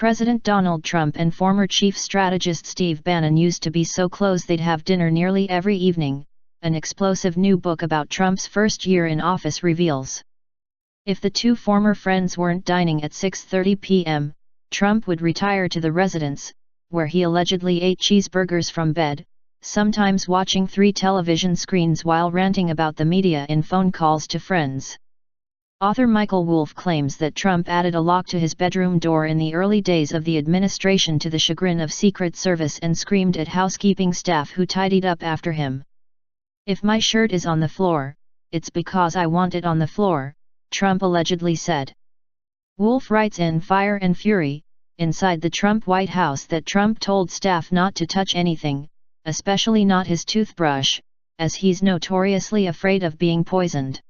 President Donald Trump and former chief strategist Steve Bannon used to be so close they'd have dinner nearly every evening, an explosive new book about Trump's first year in office reveals. If the two former friends weren't dining at 6:30 p.m., Trump would retire to the residence, where he allegedly ate cheeseburgers from bed, sometimes watching 3 television screens while ranting about the media in phone calls to friends. Author Michael Wolff claims that Trump added a lock to his bedroom door in the early days of the administration to the chagrin of Secret Service and screamed at housekeeping staff who tidied up after him. "If my shirt is on the floor, it's because I want it on the floor," Trump allegedly said. Wolff writes in Fire and Fury, inside the Trump White House, that Trump told staff not to touch anything, especially not his toothbrush, as he's notoriously afraid of being poisoned.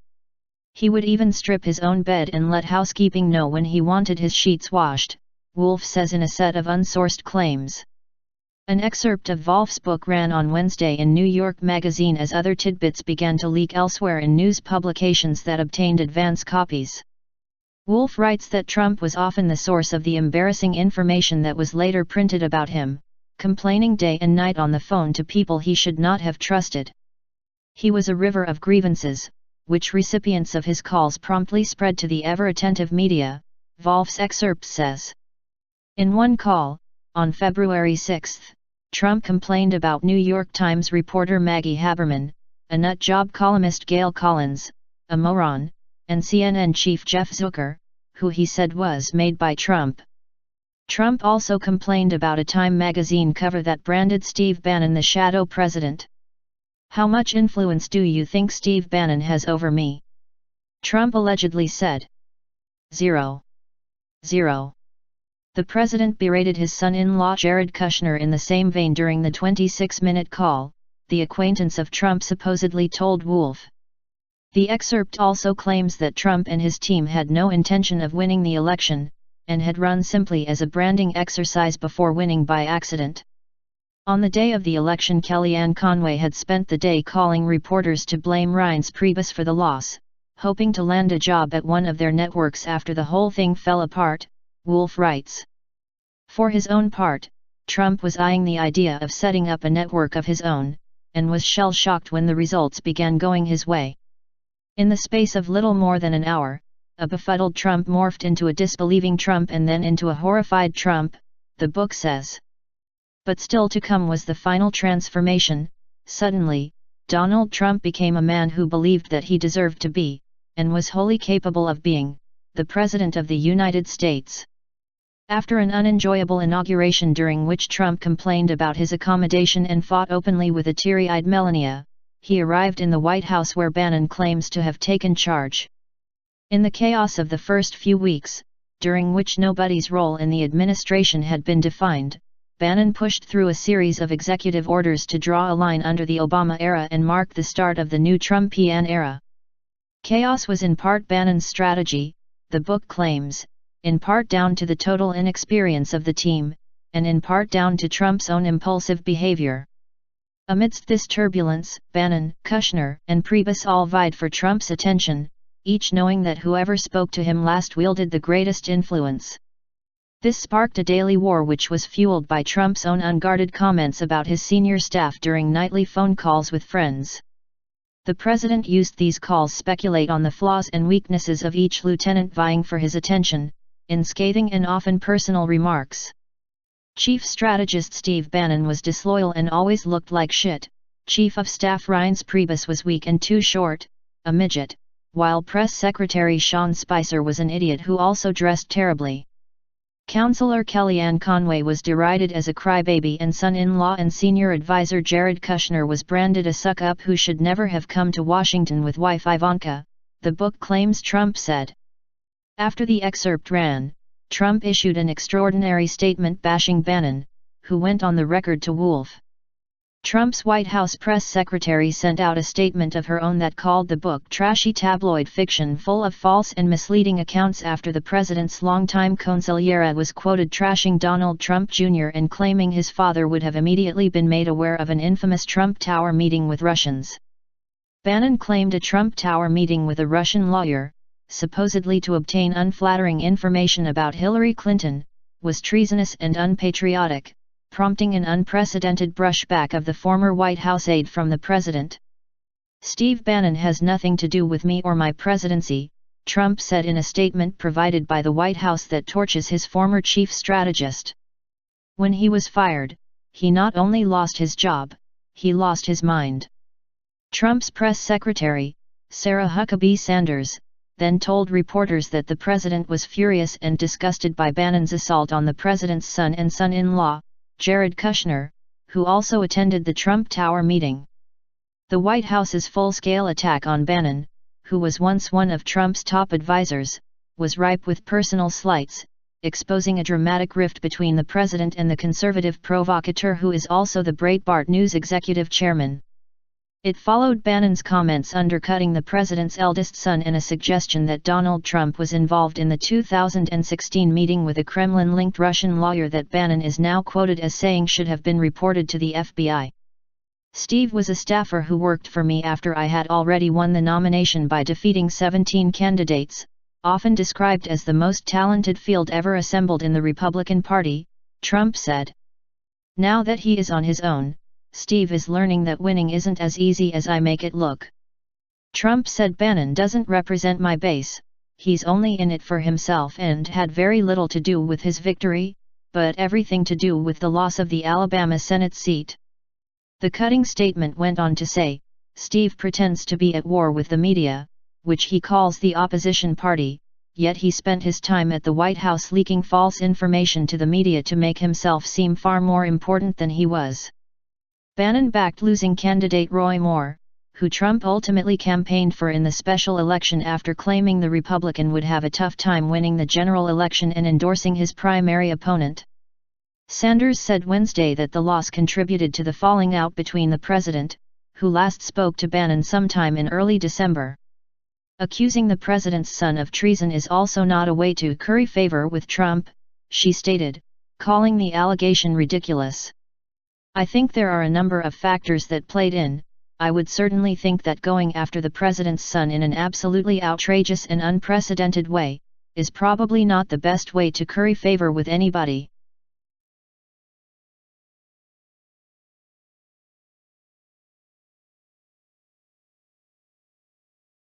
He would even strip his own bed and let housekeeping know when he wanted his sheets washed, Wolff says in a set of unsourced claims. An excerpt of Wolff's book ran on Wednesday in New York Magazine as other tidbits began to leak elsewhere in news publications that obtained advance copies. Wolff writes that Trump was often the source of the embarrassing information that was later printed about him, complaining day and night on the phone to people he should not have trusted. He was a river of grievances, which recipients of his calls promptly spread to the ever-attentive media, Wolff's excerpt says. In one call, on February 6, Trump complained about New York Times reporter Maggie Haberman, a nut job columnist Gail Collins, a moron, and CNN chief Jeff Zucker, who he said was made by Trump. Trump also complained about a Time magazine cover that branded Steve Bannon the shadow president. "How much influence do you think Steve Bannon has over me?" Trump allegedly said. Zero. The president berated his son-in-law Jared Kushner in the same vein during the 26-minute call, the acquaintance of Trump supposedly told Wolff. The excerpt also claims that Trump and his team had no intention of winning the election, and had run simply as a branding exercise before winning by accident. On the day of the election, Kellyanne Conway had spent the day calling reporters to blame Reince Priebus for the loss, hoping to land a job at one of their networks after the whole thing fell apart, Wolff writes. For his own part, Trump was eyeing the idea of setting up a network of his own, and was shell-shocked when the results began going his way. In the space of little more than an hour, a befuddled Trump morphed into a disbelieving Trump and then into a horrified Trump, the book says. But still to come was the final transformation. Suddenly, Donald Trump became a man who believed that he deserved to be, and was wholly capable of being, the President of the United States. After an unenjoyable inauguration during which Trump complained about his accommodation and fought openly with a teary-eyed Melania, he arrived in the White House where Bannon claims to have taken charge. In the chaos of the first few weeks, during which nobody's role in the administration had been defined, Bannon pushed through a series of executive orders to draw a line under the Obama era and mark the start of the new Trumpian era. Chaos was in part Bannon's strategy, the book claims, in part down to the total inexperience of the team, and in part down to Trump's own impulsive behavior. Amidst this turbulence, Bannon, Kushner, and Priebus all vied for Trump's attention, each knowing that whoever spoke to him last wielded the greatest influence. This sparked a daily war which was fueled by Trump's own unguarded comments about his senior staff during nightly phone calls with friends. The president used these calls to speculate on the flaws and weaknesses of each lieutenant vying for his attention, in scathing and often personal remarks. Chief strategist Steve Bannon was disloyal and always looked like shit. Chief of Staff Reince Priebus was weak and too short, a midget, while Press Secretary Sean Spicer was an idiot who also dressed terribly. Counselor Kellyanne Conway was derided as a crybaby, and son-in-law and senior advisor Jared Kushner was branded a suck-up who should never have come to Washington with wife Ivanka, the book claims Trump said. After the excerpt ran, Trump issued an extraordinary statement bashing Bannon, who went on the record to Wolff. Trump's White House press secretary sent out a statement of her own that called the book trashy tabloid fiction full of false and misleading accounts after the president's longtime consigliere was quoted trashing Donald Trump Jr. and claiming his father would have immediately been made aware of an infamous Trump Tower meeting with Russians. Bannon claimed a Trump Tower meeting with a Russian lawyer, supposedly to obtain unflattering information about Hillary Clinton, was treasonous and unpatriotic, prompting an unprecedented brushback of the former White House aide from the president. "Steve Bannon has nothing to do with me or my presidency," Trump said in a statement provided by the White House that torches his former chief strategist. When he was fired, he not only lost his job, he lost his mind. Trump's press secretary, Sarah Huckabee Sanders, then told reporters that the president was furious and disgusted by Bannon's assault on the president's son and son-in-law, Jared Kushner, who also attended the Trump Tower meeting. The White House's full-scale attack on Bannon, who was once one of Trump's top advisors, was ripe with personal slights, exposing a dramatic rift between the president and the conservative provocateur who is also the Breitbart News executive chairman. It followed Bannon's comments undercutting the president's eldest son and a suggestion that Donald Trump was involved in the 2016 meeting with a Kremlin-linked Russian lawyer that Bannon is now quoted as saying should have been reported to the FBI. "Steve was a staffer who worked for me after I had already won the nomination by defeating 17 candidates, often described as the most talented field ever assembled in the Republican Party," Trump said. "Now that he is on his own, Steve is learning that winning isn't as easy as I make it look." Trump said Bannon doesn't represent my base, he's only in it for himself and had very little to do with his victory, but everything to do with the loss of the Alabama Senate seat. The cutting statement went on to say, "Steve pretends to be at war with the media, which he calls the opposition party, yet he spent his time at the White House leaking false information to the media to make himself seem far more important than he was." Bannon backed losing candidate Roy Moore, who Trump ultimately campaigned for in the special election after claiming the Republican would have a tough time winning the general election and endorsing his primary opponent. Sanders said Wednesday that the loss contributed to the falling out between the president, who last spoke to Bannon sometime in early December. "Accusing the president's son of treason is also not a way to curry favor with Trump," she stated, calling the allegation ridiculous. "I think there are a number of factors that played in. I would certainly think that going after the president's son in an absolutely outrageous and unprecedented way is probably not the best way to curry favor with anybody."